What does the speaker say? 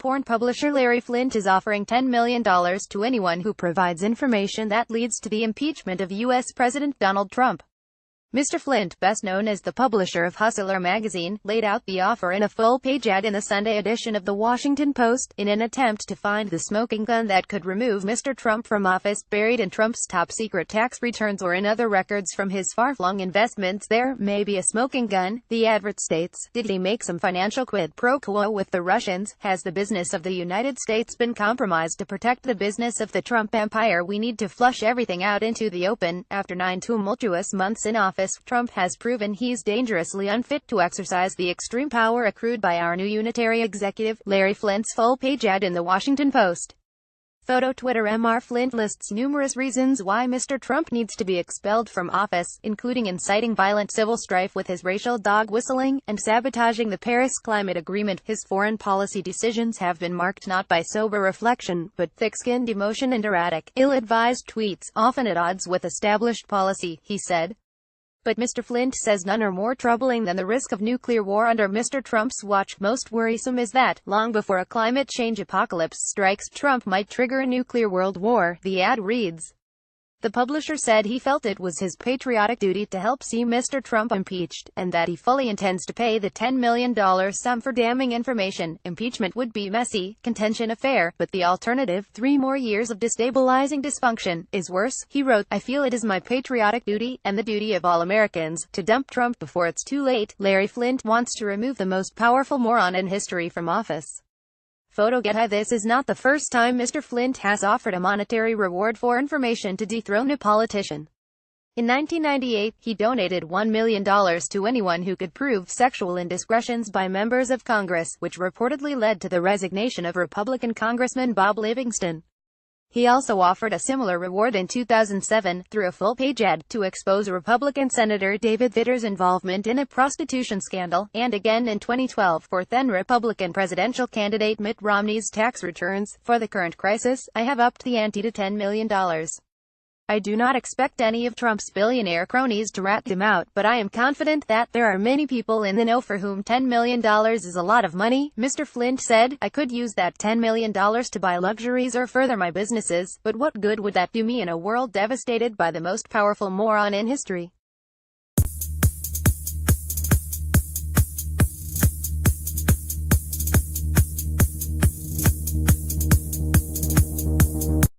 porn publisher Larry Flynt is offering $10 million to anyone who provides information that leads to the impeachment of U.S. President Donald Trump. Mr. Flynt, best known as the publisher of Hustler magazine, laid out the offer in a full-page ad in the Sunday edition of The Washington Post, in an attempt to find the smoking gun that could remove Mr. Trump from office, buried in Trump's top-secret tax returns or in other records from his far-flung investments. There may be a smoking gun, the advert states. Did he make some financial quid pro quo with the Russians? Has the business of the United States been compromised to protect the business of the Trump empire? We need to flush everything out into the open. After 9 tumultuous months in office, Trump has proven he's dangerously unfit to exercise the extreme power accrued by our new unitary executive. Larry Flynt's full-page ad in The Washington Post. Photo Twitter. Mr. Flynt lists numerous reasons why Mr. Trump needs to be expelled from office, including inciting violent civil strife with his racial dog whistling, and sabotaging the Paris Climate Agreement. His foreign policy decisions have been marked not by sober reflection, but thick-skinned emotion and erratic, ill-advised tweets, often at odds with established policy, he said. But Mr. Flynt says none are more troubling than the risk of nuclear war under Mr. Trump's watch. Most worrisome is that, long before a climate change apocalypse strikes, Trump might trigger a nuclear world war, the ad reads. The publisher said he felt it was his patriotic duty to help see Mr. Trump impeached, and that he fully intends to pay the $10 million sum for damning information. Impeachment would be a messy, contentious affair, but the alternative, 3 more years of destabilizing dysfunction, is worse. He wrote, I feel it is my patriotic duty, and the duty of all Americans, to dump Trump before it's too late. Larry Flynt wants to remove the most powerful moron in history from office. Photo Get High. This is not the first time Mr. Flynt has offered a monetary reward for information to dethrone a politician. In 1998, he donated $1 million to anyone who could prove sexual indiscretions by members of Congress, which reportedly led to the resignation of Republican Congressman Bob Livingston. He also offered a similar reward in 2007, through a full-page ad, to expose Republican Senator David Vitter's involvement in a prostitution scandal, and again in 2012 for then-Republican presidential candidate Mitt Romney's tax returns. For the current crisis, I have upped the ante to $10 million. I do not expect any of Trump's billionaire cronies to rat him out, but I am confident that there are many people in the know for whom $10 million is a lot of money. Mr. Flynt said, I could use that $10 million to buy luxuries or further my businesses, but what good would that do me in a world devastated by the most powerful moron in history?